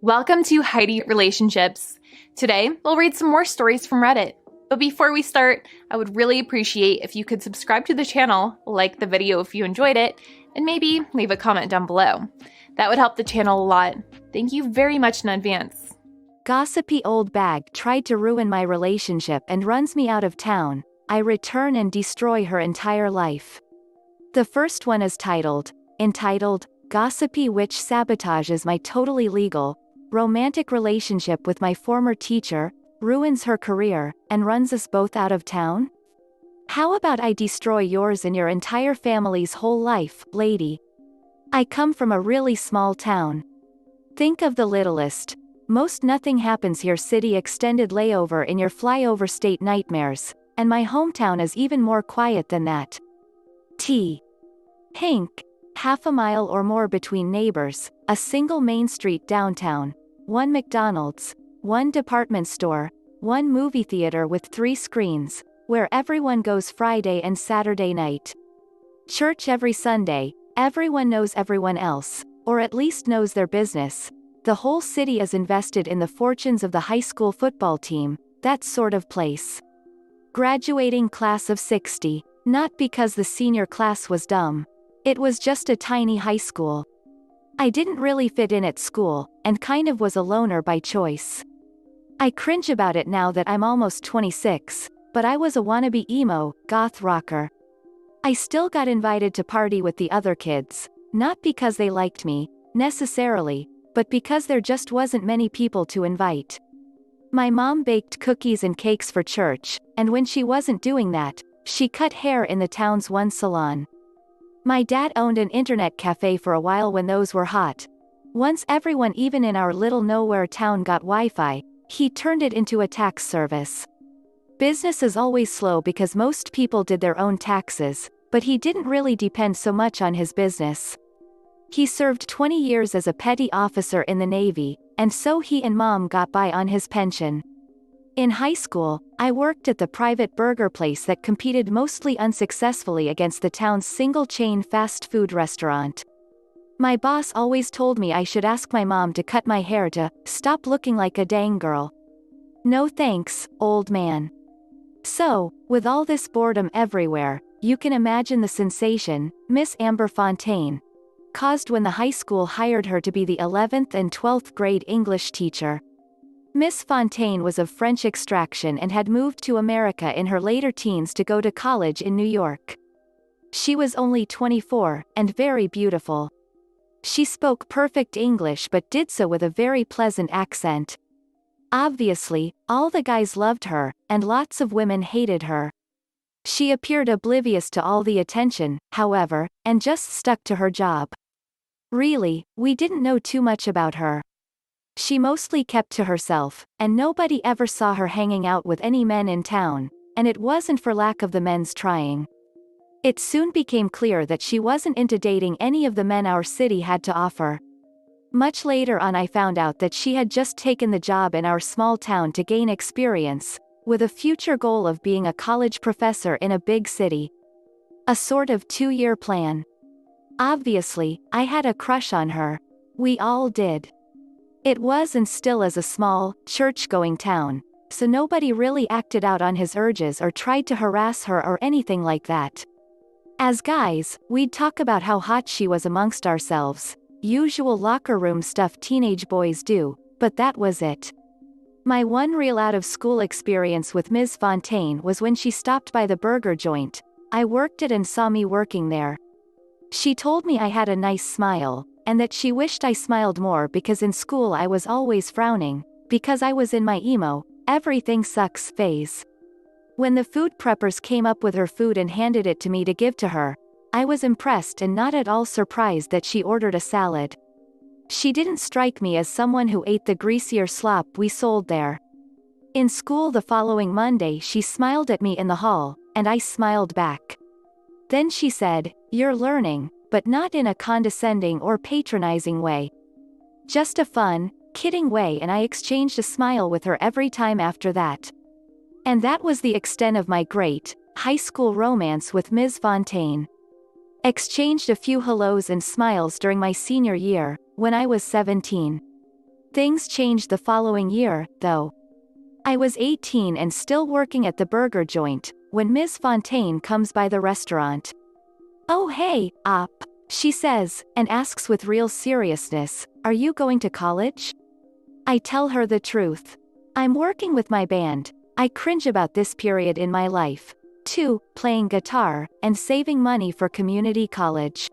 Welcome to Heidi Relationships. Today, we'll read some more stories from Reddit. But before we start, I would really appreciate if you could subscribe to the channel, like the video if you enjoyed it, and maybe leave a comment down below. That would help the channel a lot. Thank you very much in advance. Gossipy old bag tried to ruin my relationship and runs me out of town. I return and destroy her entire life. The first one is entitled, Gossipy witch sabotages my totally legal, romantic relationship with my former teacher, ruins her career, and runs us both out of town? How about I destroy yours and your entire family's whole life, lady? I come from a really small town. Think of the littlest. Most nothing happens here city extended layover in your flyover state nightmares, and my hometown is even more quiet than that. Hink. Half a mile or more between neighbors, a single main street downtown, one McDonald's, one department store, one movie theater with 3 screens, where everyone goes Friday and Saturday night. Church every Sunday, everyone knows everyone else, or at least knows their business. The whole city is invested in the fortunes of the high school football team, that sort of place. Graduating class of 60, not because the senior class was dumb. It was just a tiny high school. I didn't really fit in at school, and kind of was a loner by choice. I cringe about it now that I'm almost 26, but I was a wannabe emo, goth rocker. I still got invited to party with the other kids, not because they liked me, necessarily, but because there just wasn't many people to invite. My mom baked cookies and cakes for church, and when she wasn't doing that, she cut hair in the town's one salon. My dad owned an internet cafe for a while when those were hot. Once everyone even in our little nowhere town got Wi-Fi, he turned it into a tax service. Business is always slow because most people did their own taxes, but he didn't really depend so much on his business. He served 20 years as a petty officer in the Navy, and so he and mom got by on his pension. In high school, I worked at the private burger place that competed mostly unsuccessfully against the town's single-chain fast food restaurant. My boss always told me I should ask my mom to cut my hair to stop looking like a dang girl. No thanks, old man. So, with all this boredom everywhere, you can imagine the sensation Miss Amber Fontaine caused when the high school hired her to be the 11th and 12th grade English teacher. Miss Fontaine was of French extraction and had moved to America in her later teens to go to college in New York. She was only 24, and very beautiful. She spoke perfect English but did so with a very pleasant accent. Obviously, all the guys loved her, and lots of women hated her. She appeared oblivious to all the attention, however, and just stuck to her job. Really, we didn't know too much about her. She mostly kept to herself, and nobody ever saw her hanging out with any men in town, and it wasn't for lack of the men's trying. It soon became clear that she wasn't into dating any of the men our city had to offer. Much later on I found out that she had just taken the job in our small town to gain experience, with a future goal of being a college professor in a big city. A sort of 2-year plan. Obviously, I had a crush on her. We all did. It was and still is a small, church-going town, so nobody really acted out on his urges or tried to harass her or anything like that. As guys, we'd talk about how hot she was amongst ourselves, usual locker room stuff teenage boys do, but that was it. My one real out-of-school experience with Ms. Fontaine was when she stopped by the burger joint I worked at and saw me working there. She told me I had a nice smile, and that she wished I smiled more because in school I was always frowning, because I was in my emo, everything sucks phase. When the food preppers came up with her food and handed it to me to give to her, I was impressed and not at all surprised that she ordered a salad. She didn't strike me as someone who ate the greasier slop we sold there. In school the following Monday she smiled at me in the hall, and I smiled back. Then she said, "You're learning," but not in a condescending or patronizing way. Just a fun, kidding way, and I exchanged a smile with her every time after that. And that was the extent of my great, high school romance with Ms. Fontaine. Exchanged a few hellos and smiles during my senior year, when I was 17. Things changed the following year, though. I was 18 and still working at the burger joint, when Ms. Fontaine comes by the restaurant. "Oh hey, she says, and asks with real seriousness, "Are you going to college?" I tell her the truth. I'm working with my band. I cringe about this period in my life. 2, playing guitar, and saving money for community college.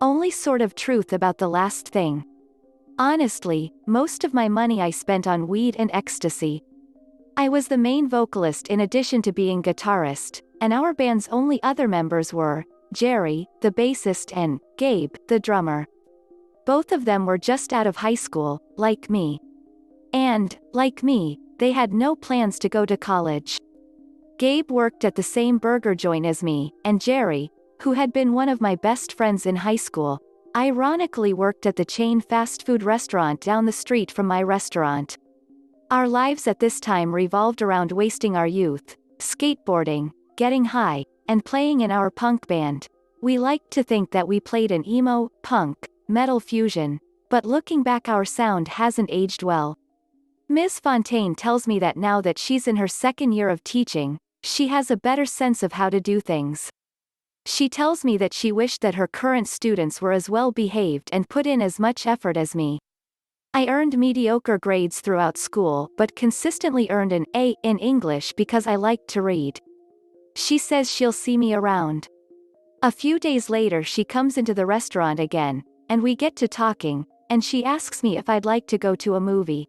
Only sort of truth about the last thing. Honestly, most of my money I spent on weed and ecstasy. I was the main vocalist in addition to being guitarist, and our band's only other members were Jerry, the bassist, and Gabe, the drummer. Both of them were just out of high school, like me. And, like me, they had no plans to go to college. Gabe worked at the same burger joint as me, and Jerry, who had been one of my best friends in high school, ironically worked at the chain fast food restaurant down the street from my restaurant. Our lives at this time revolved around wasting our youth, skateboarding, getting high, and playing in our punk band. We liked to think that we played an emo, punk, metal fusion, but looking back our sound hasn't aged well. Ms. Fontaine tells me that now that she's in her second year of teaching, she has a better sense of how to do things. She tells me that she wished that her current students were as well behaved and put in as much effort as me. I earned mediocre grades throughout school but consistently earned an A in English because I liked to read. She says she'll see me around. A few days later she comes into the restaurant again, and we get to talking, and she asks me if I'd like to go to a movie.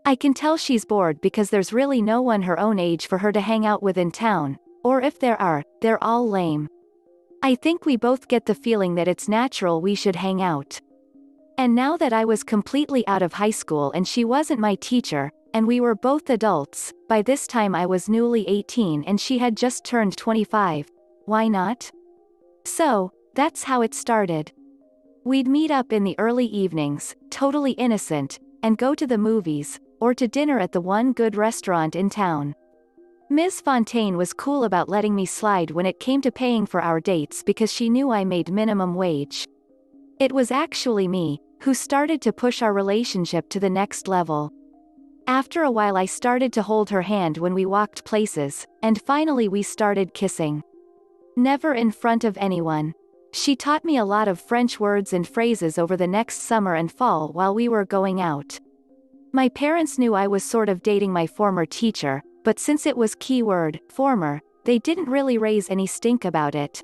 I can tell she's bored because there's really no one her own age for her to hang out with in town, or if there are, they're all lame. I think we both get the feeling that it's natural we should hang out. And now that I was completely out of high school and she wasn't my teacher, and we were both adults, by this time I was newly 18 and she had just turned 25, why not? So, that's how it started. We'd meet up in the early evenings, totally innocent, and go to the movies, or to dinner at the one good restaurant in town. Ms. Fontaine was cool about letting me slide when it came to paying for our dates because she knew I made minimum wage. It was actually me who started to push our relationship to the next level. After a while I started to hold her hand when we walked places, and finally we started kissing. Never in front of anyone. She taught me a lot of French words and phrases over the next summer and fall while we were going out. My parents knew I was sort of dating my former teacher, but since it was keyword, former, they didn't really raise any stink about it.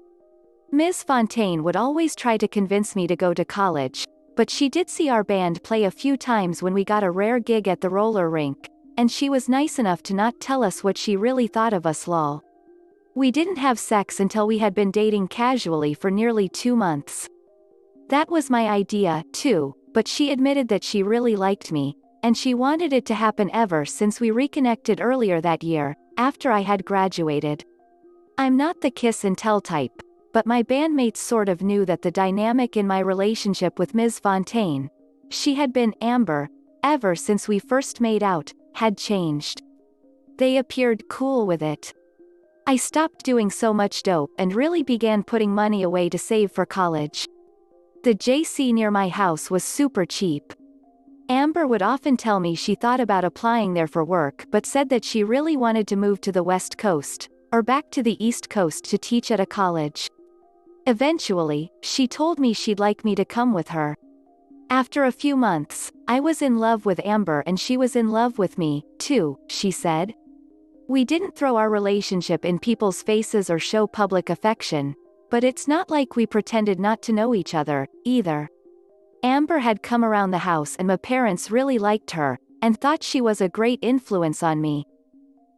Ms. Fontaine would always try to convince me to go to college, but she did see our band play a few times when we got a rare gig at the roller rink, and she was nice enough to not tell us what she really thought of us lol. We didn't have sex until we had been dating casually for nearly 2 months. That was my idea, too, but she admitted that she really liked me, and she wanted it to happen ever since we reconnected earlier that year, after I had graduated. I'm not the kiss and tell type, but my bandmates sort of knew that the dynamic in my relationship with Ms. Fontaine, she had been Amber, ever since we first made out, had changed. They appeared cool with it. I stopped doing so much dope and really began putting money away to save for college. The JC near my house was super cheap. Amber would often tell me she thought about applying there for work but said that she really wanted to move to the West Coast, or back to the East Coast to teach at a college. Eventually, she told me she'd like me to come with her. After a few months, I was in love with Amber and she was in love with me, too, she said. We didn't throw our relationship in people's faces or show public affection, but it's not like we pretended not to know each other, either. Amber had come around the house and my parents really liked her, and thought she was a great influence on me.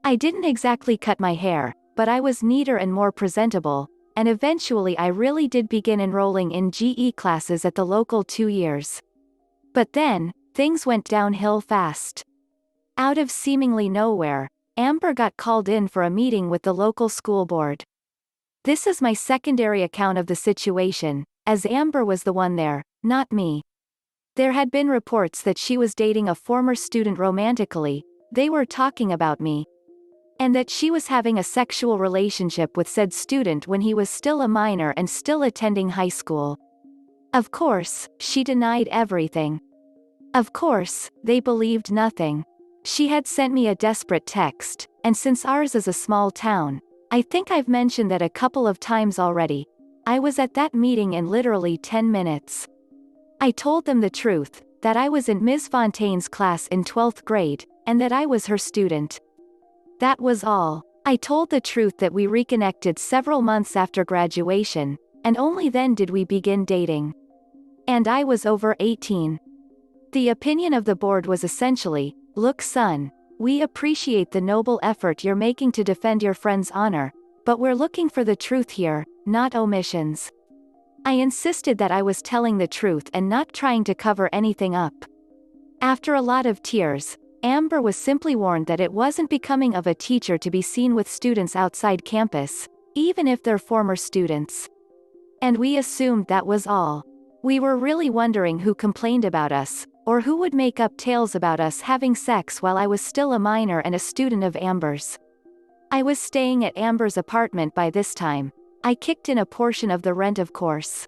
I didn't exactly cut my hair, but I was neater and more presentable, and eventually I really did begin enrolling in GE classes at the local 2 years. But then, things went downhill fast. Out of seemingly nowhere, Amber got called in for a meeting with the local school board. This is my secondary account of the situation, as Amber was the one there, not me. There had been reports that she was dating a former student romantically, they were talking about me, and that she was having a sexual relationship with said student when he was still a minor and still attending high school. Of course, she denied everything. Of course, they believed nothing. She had sent me a desperate text, and since ours is a small town, I think I've mentioned that a couple of times already, I was at that meeting in literally 10 minutes. I told them the truth, that I was in Ms. Fontaine's class in 12th grade, and that I was her student. That was all. I told the truth that we reconnected several months after graduation, and only then did we begin dating. And I was over 18. The opinion of the board was essentially, "Look, son, we appreciate the noble effort you're making to defend your friend's honor, but we're looking for the truth here, not omissions." I insisted that I was telling the truth and not trying to cover anything up. After a lot of tears, Amber was simply warned that it wasn't becoming of a teacher to be seen with students outside campus, even if they're former students. And we assumed that was all. We were really wondering who complained about us, or who would make up tales about us having sex while I was still a minor and a student of Amber's. I was staying at Amber's apartment by this time. I kicked in a portion of the rent, of course.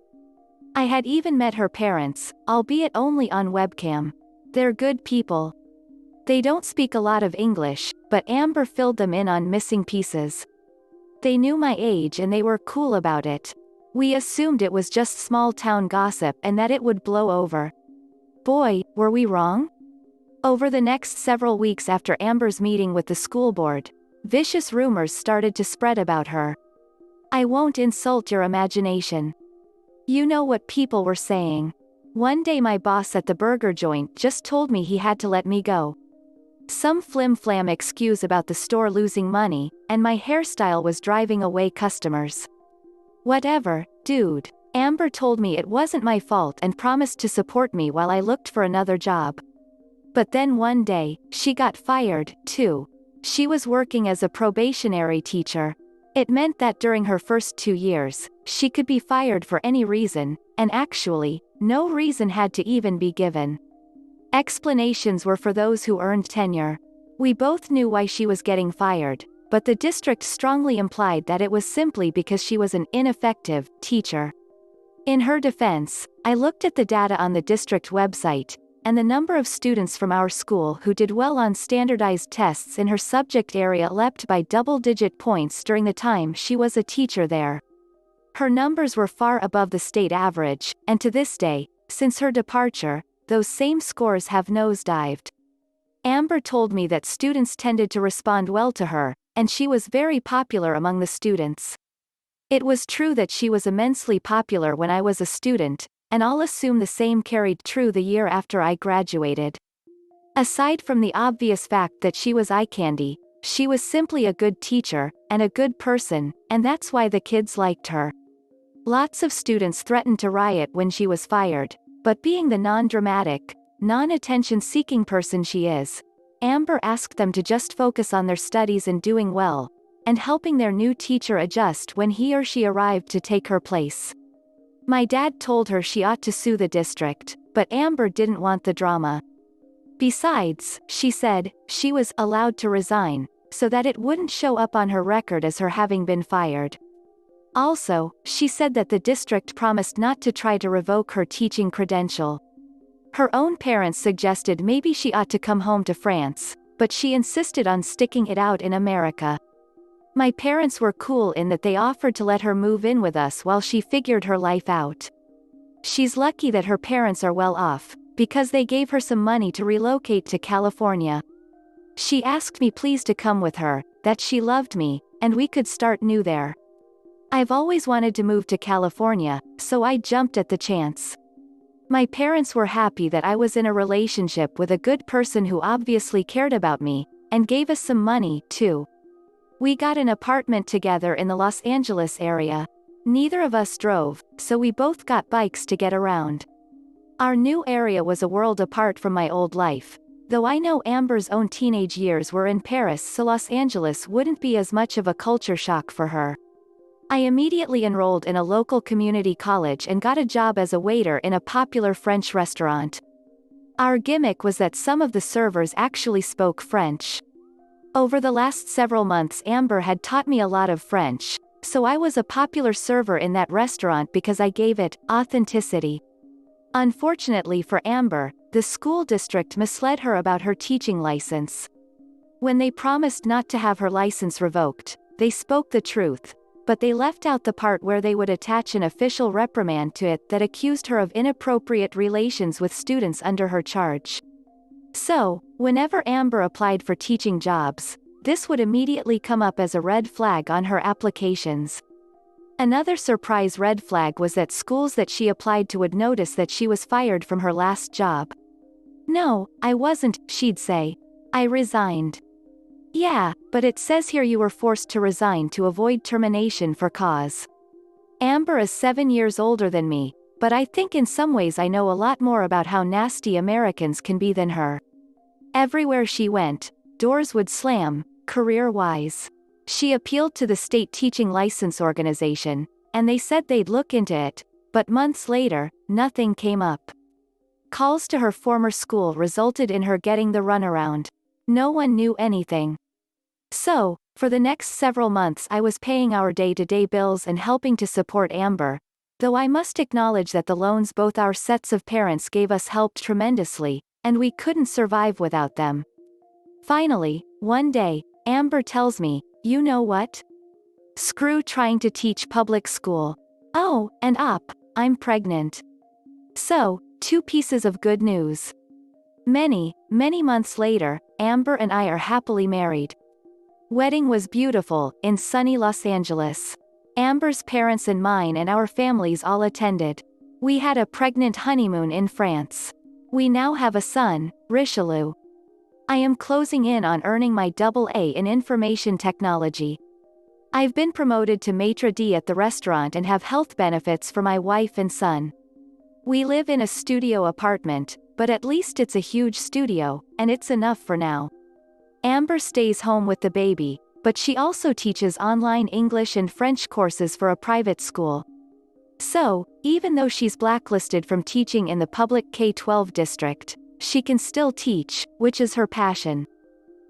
I had even met her parents, albeit only on webcam. They're good people. They don't speak a lot of English, but Amber filled them in on missing pieces. They knew my age and they were cool about it. We assumed it was just small-town gossip and that it would blow over. Boy, were we wrong? Over the next several weeks after Amber's meeting with the school board, vicious rumors started to spread about her. I won't insult your imagination. You know what people were saying. One day my boss at the burger joint just told me he had to let me go. Some flim-flam excuse about the store losing money, and my hairstyle was driving away customers. Whatever, dude. Amber told me it wasn't my fault and promised to support me while I looked for another job. But then one day, she got fired, too. She was working as a probationary teacher. It meant that during her first 2 years, she could be fired for any reason, and actually, no reason had to even be given. Explanations were for those who earned tenure. We both knew why she was getting fired, but the district strongly implied that it was simply because she was an ineffective teacher. In her defense, I looked at the data on the district website, and the number of students from our school who did well on standardized tests in her subject area leapt by double-digit points during the time she was a teacher there. Her numbers were far above the state average, and to this day, since her departure, those same scores have nosedived. Amber told me that students tended to respond well to her, and she was very popular among the students. It was true that she was immensely popular when I was a student, and I'll assume the same carried true the year after I graduated. Aside from the obvious fact that she was eye candy, she was simply a good teacher, and a good person, and that's why the kids liked her. Lots of students threatened to riot when she was fired, but being the non-dramatic, non-attention-seeking person she is, Amber asked them to just focus on their studies and doing well, and helping their new teacher adjust when he or she arrived to take her place. My dad told her she ought to sue the district, but Amber didn't want the drama. Besides, she said, she was allowed to resign, so that it wouldn't show up on her record as her having been fired. Also, she said that the district promised not to try to revoke her teaching credential. Her own parents suggested maybe she ought to come home to France, but she insisted on sticking it out in America. My parents were cool in that they offered to let her move in with us while she figured her life out. She's lucky that her parents are well off, because they gave her some money to relocate to California. She asked me please to come with her, that she loved me, and we could start new there. I've always wanted to move to California, so I jumped at the chance. My parents were happy that I was in a relationship with a good person who obviously cared about me, and gave us some money, too. We got an apartment together in the Los Angeles area. Neither of us drove, so we both got bikes to get around. Our new area was a world apart from my old life, though I know Amber's own teenage years were in Paris, so Los Angeles wouldn't be as much of a culture shock for her. I immediately enrolled in a local community college and got a job as a waiter in a popular French restaurant. Our gimmick was that some of the servers actually spoke French. Over the last several months Amber had taught me a lot of French, so I was a popular server in that restaurant because I gave it authenticity. Unfortunately for Amber, the school district misled her about her teaching license. When they promised not to have her license revoked, they spoke the truth, but they left out the part where they would attach an official reprimand to it that accused her of inappropriate relations with students under her charge. So, whenever Amber applied for teaching jobs, this would immediately come up as a red flag on her applications. Another surprise red flag was that schools that she applied to would notice that she was fired from her last job. "No, I wasn't," she'd say. "I resigned." "Yeah, but it says here you were forced to resign to avoid termination for cause." Amber is 7 years older than me, but I think in some ways I know a lot more about how nasty Americans can be than her. Everywhere she went, doors would slam, career-wise. She appealed to the state teaching license organization, and they said they'd look into it, but months later, nothing came up. Calls to her former school resulted in her getting the runaround. No one knew anything. So, for the next several months I was paying our day-to-day bills and helping to support Amber, though I must acknowledge that the loans both our sets of parents gave us helped tremendously, and we couldn't survive without them. Finally, one day, Amber tells me, "You know what? Screw trying to teach public school. Oh, and I'm pregnant." So, 2 pieces of good news. Many, many months later, Amber and I are happily married. Wedding was beautiful, in sunny Los Angeles. Amber's parents and mine and our families all attended. We had a pregnant honeymoon in France. We now have a son, Richelieu. I am closing in on earning my AA in information technology. I've been promoted to maitre d' at the restaurant and have health benefits for my wife and son. We live in a studio apartment, but at least it's a huge studio, and it's enough for now. Amber stays home with the baby, but she also teaches online English and French courses for a private school. So, even though she's blacklisted from teaching in the public K-12 district, she can still teach, which is her passion.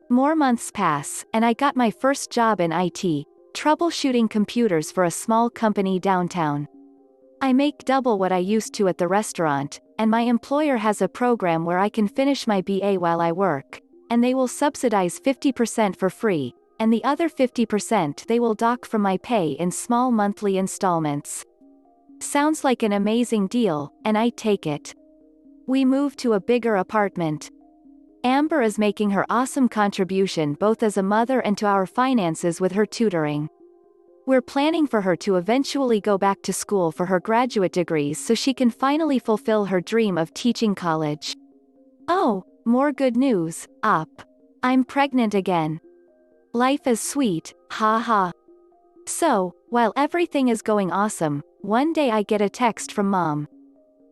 More months pass, and I got my first job in IT, troubleshooting computers for a small company downtown. I make double what I used to at the restaurant, and my employer has a program where I can finish my BA while I work, and they will subsidize 50% for free, and the other 50% they will dock from my pay in small monthly installments. Sounds like an amazing deal, and I take it. We move to a bigger apartment. Amber is making her awesome contribution both as a mother and to our finances with her tutoring. We're planning for her to eventually go back to school for her graduate degrees so she can finally fulfill her dream of teaching college. Oh, more good news, I'm pregnant again. Life is sweet, ha. So, while everything is going awesome, one day I get a text from Mom.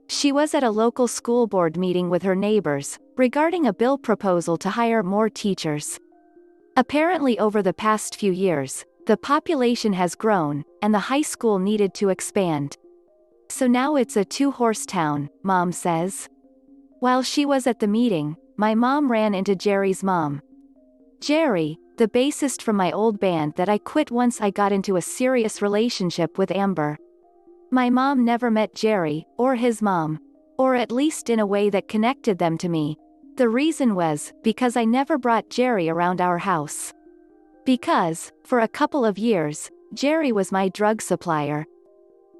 She was at a local school board meeting with her neighbors, regarding a bill proposal to hire more teachers. Apparently over the past few years, the population has grown, and the high school needed to expand. So now it's a 2-horse town, Mom says. While she was at the meeting, my mom ran into Jerry's mom. Jerry, the bassist from my old band that I quit once I got into a serious relationship with Amber. My mom never met Jerry, or his mom. Or at least in a way that connected them to me. The reason was, because I never brought Jerry around our house. Because, for a couple of years, Jerry was my drug supplier.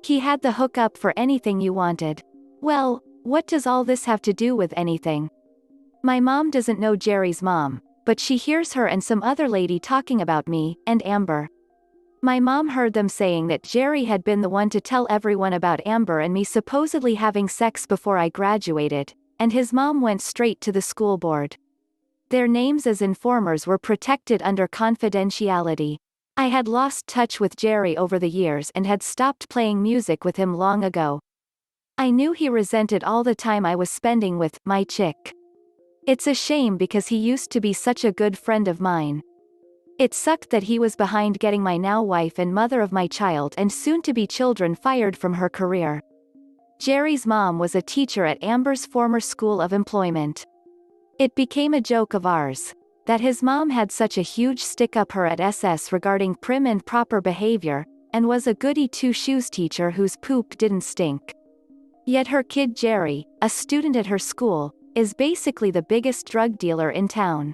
He had the hookup for anything you wanted. Well, what does all this have to do with anything? My mom doesn't know Jerry's mom, but she hears her and some other lady talking about me, and Amber. My mom heard them saying that Jerry had been the one to tell everyone about Amber and me supposedly having sex before I graduated, and his mom went straight to the school board. Their names as informers were protected under confidentiality. I had lost touch with Jerry over the years and had stopped playing music with him long ago. I knew he resented all the time I was spending with my chick. It's a shame because he used to be such a good friend of mine. It sucked that he was behind getting my now wife and mother of my child and soon-to-be children fired from her career. Jerry's mom was a teacher at Amber's former school of employment. It became a joke of ours, that his mom had such a huge stick up her at SS regarding prim and proper behavior, and was a goody two-shoes teacher whose poop didn't stink. Yet her kid Jerry, a student at her school, is basically the biggest drug dealer in town.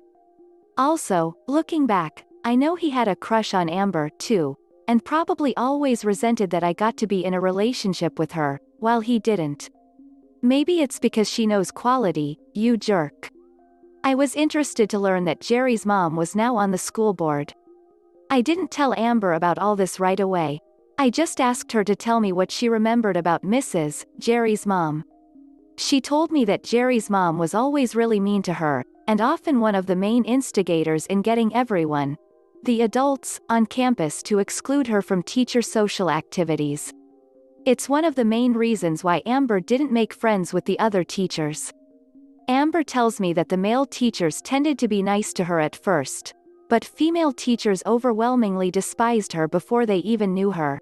Also, looking back, I know he had a crush on Amber, too, and probably always resented that I got to be in a relationship with her, while he didn't. Maybe it's because she knows quality, you jerk. I was interested to learn that Jerry's mom was now on the school board. I didn't tell Amber about all this right away. I just asked her to tell me what she remembered about Mrs. Jerry's mom. She told me that Jerry's mom was always really mean to her, and often one of the main instigators in getting everyone, the adults, on campus to exclude her from teacher social activities. It's one of the main reasons why Amber didn't make friends with the other teachers. Amber tells me that the male teachers tended to be nice to her at first, but female teachers overwhelmingly despised her before they even knew her.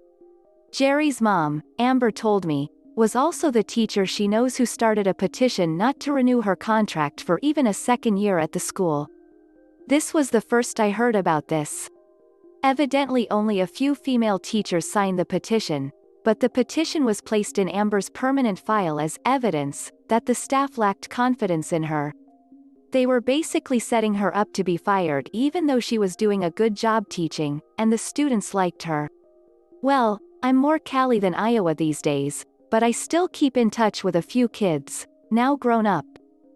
Jerry's mom, Amber told me, was also the teacher she knows who started a petition not to renew her contract for even a second year at the school. This was the first I heard about this. Evidently only a few female teachers signed the petition, but the petition was placed in Amber's permanent file as evidence that the staff lacked confidence in her. They were basically setting her up to be fired even though she was doing a good job teaching, and the students liked her. Well, I'm more Cali than Iowa these days, but I still keep in touch with a few kids, now grown up,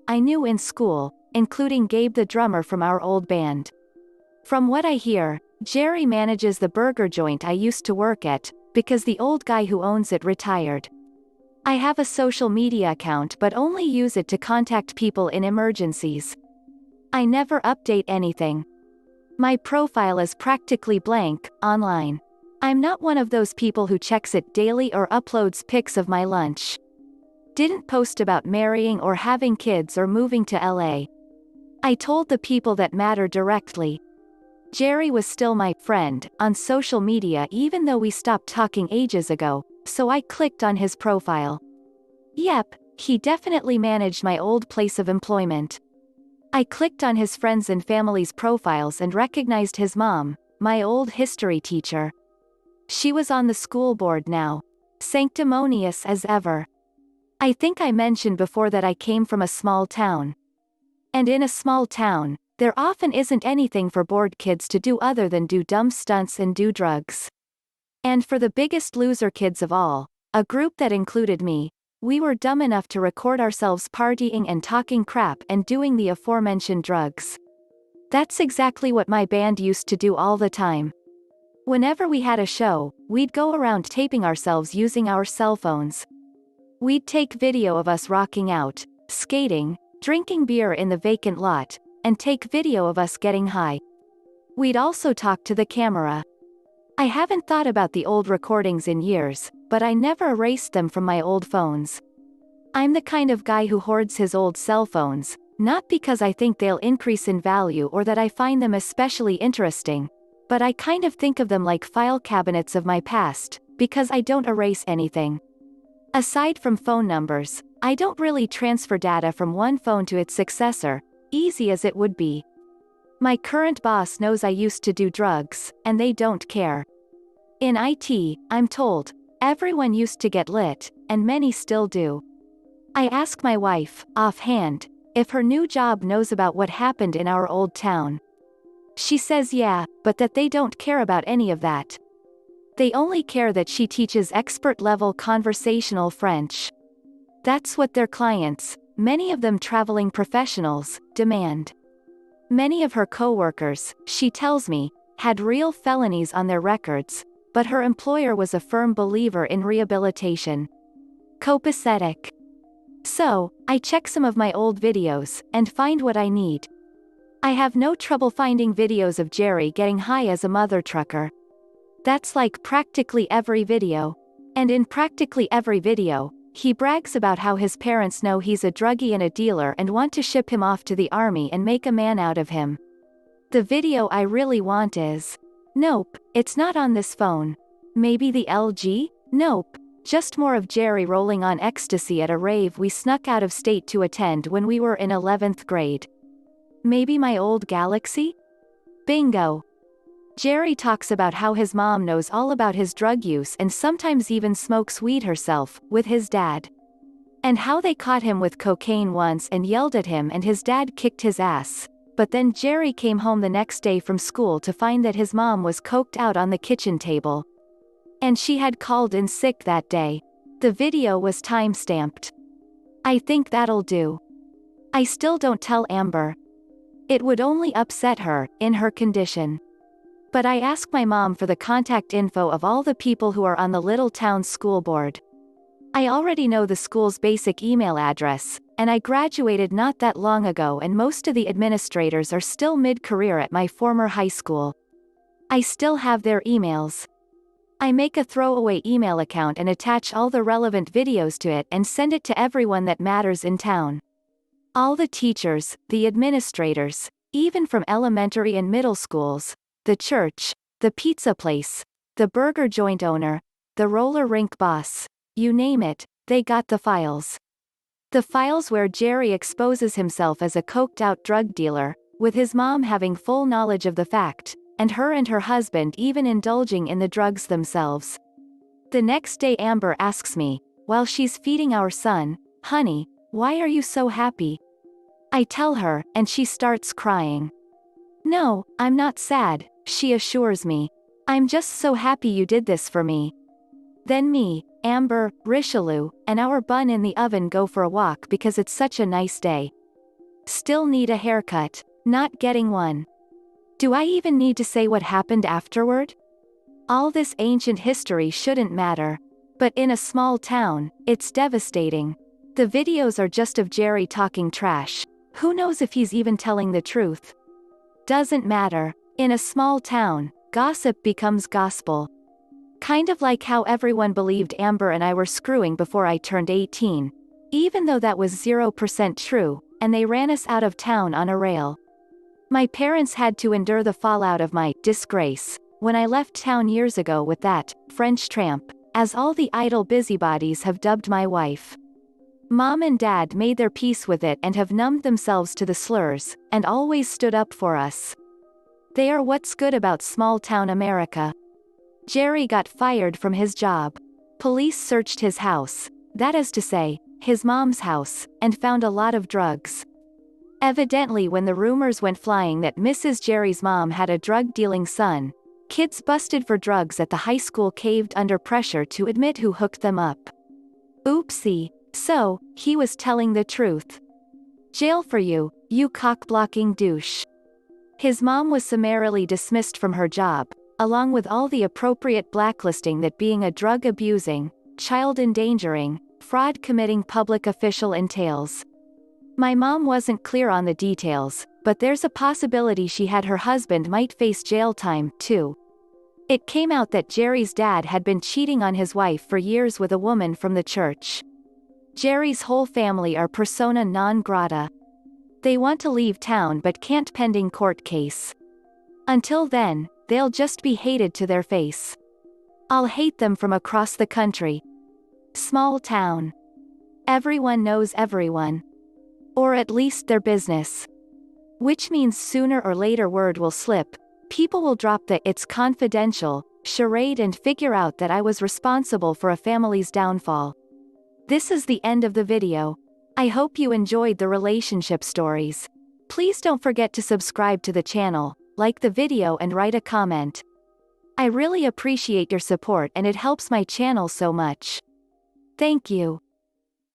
I knew in school, including Gabe the drummer from our old band. From what I hear, Jerry manages the burger joint I used to work at, because the old guy who owns it retired. I have a social media account but only use it to contact people in emergencies. I never update anything. My profile is practically blank, online. I'm not one of those people who checks it daily or uploads pics of my lunch. Didn't post about marrying or having kids or moving to LA. I told the people that matter directly. Jerry was still my friend on social media even though we stopped talking ages ago, so I clicked on his profile. Yep, he definitely managed my old place of employment. I clicked on his friends and family's profiles and recognized his mom, my old history teacher. She was on the school board now. Sanctimonious as ever. I think I mentioned before that I came from a small town. And in a small town, there often isn't anything for bored kids to do other than do dumb stunts and do drugs. And for the biggest loser kids of all, a group that included me, we were dumb enough to record ourselves partying and talking crap and doing the aforementioned drugs. That's exactly what my band used to do all the time. Whenever we had a show, we'd go around taping ourselves using our cell phones. We'd take video of us rocking out, skating, drinking beer in the vacant lot, and take video of us getting high. We'd also talk to the camera. I haven't thought about the old recordings in years, but I never erased them from my old phones. I'm the kind of guy who hoards his old cell phones, not because I think they'll increase in value or that I find them especially interesting, but I kind of think of them like file cabinets of my past, because I don't erase anything. Aside from phone numbers, I don't really transfer data from one phone to its successor, easy as it would be. My current boss knows I used to do drugs, and they don't care. In IT, I'm told, everyone used to get lit, and many still do. I ask my wife, offhand, if her new job knows about what happened in our old town. She says yeah, but that they don't care about any of that. They only care that she teaches expert-level conversational French. That's what their clients, many of them traveling professionals, demand. Many of her co-workers, she tells me, had real felonies on their records, but her employer was a firm believer in rehabilitation. Copacetic. So, I check some of my old videos, and find what I need. I have no trouble finding videos of Jerry getting high as a mother trucker. That's like practically every video. And in practically every video, he brags about how his parents know he's a druggie and a dealer and want to ship him off to the army and make a man out of him. The video I really want is... Nope, it's not on this phone. Maybe the LG? Nope. Just more of Jerry rolling on ecstasy at a rave we snuck out of state to attend when we were in 11th grade. Maybe my old Galaxy? Bingo. Jerry talks about how his mom knows all about his drug use and sometimes even smokes weed herself, with his dad. And how they caught him with cocaine once and yelled at him and his dad kicked his ass. But then Jerry came home the next day from school to find that his mom was coked out on the kitchen table. And she had called in sick that day. The video was time-stamped. I think that'll do. I still don't tell Amber. It would only upset her, in her condition. But I ask my mom for the contact info of all the people who are on the little town school board. I already know the school's basic email address, and I graduated not that long ago and most of the administrators are still mid-career at my former high school. I still have their emails. I make a throwaway email account and attach all the relevant videos to it and send it to everyone that matters in town. All the teachers, the administrators, even from elementary and middle schools, the church, the pizza place, the burger joint owner, the roller rink boss, you name it, they got the files. The files where Jerry exposes himself as a coked-out drug dealer, with his mom having full knowledge of the fact, and her husband even indulging in the drugs themselves. The next day Amber asks me, while she's feeding our son, "Honey, why are you so happy?" I tell her, and she starts crying. "No, I'm not sad," she assures me. "I'm just so happy you did this for me." Then me, Amber, Richelieu, and our bun in the oven go for a walk because it's such a nice day. Still need a haircut. Not getting one. Do I even need to say what happened afterward? All this ancient history shouldn't matter. But in a small town, it's devastating. The videos are just of Jerry talking trash. Who knows if he's even telling the truth? Doesn't matter. In a small town, gossip becomes gospel. Kind of like how everyone believed Amber and I were screwing before I turned 18. Even though that was 0% true, and they ran us out of town on a rail. My parents had to endure the fallout of my disgrace when I left town years ago with that French tramp, as all the idle busybodies have dubbed my wife. Mom and Dad made their peace with it and have numbed themselves to the slurs, and always stood up for us. They are what's good about small-town America. Jerry got fired from his job. Police searched his house, that is to say, his mom's house, and found a lot of drugs. Evidently when the rumors went flying that Mrs. Jerry's mom had a drug-dealing son, kids busted for drugs at the high school caved under pressure to admit who hooked them up. Oopsie. So, he was telling the truth. Jail for you, you cock-blocking douche. His mom was summarily dismissed from her job, along with all the appropriate blacklisting that being a drug-abusing, child-endangering, fraud-committing public official entails. My mom wasn't clear on the details, but there's a possibility she had her husband might face jail time, too. It came out that Jerry's dad had been cheating on his wife for years with a woman from the church. Jerry's whole family are persona non grata. They want to leave town but can't pending court case. Until then, they'll just be hated to their face. I'll hate them from across the country. Small town. Everyone knows everyone. Or at least their business. Which means sooner or later word will slip, people will drop the "it's confidential" charade and figure out that I was responsible for a family's downfall. This is the end of the video. I hope you enjoyed the relationship stories. Please don't forget to subscribe to the channel, like the video and write a comment. I really appreciate your support and it helps my channel so much. Thank you.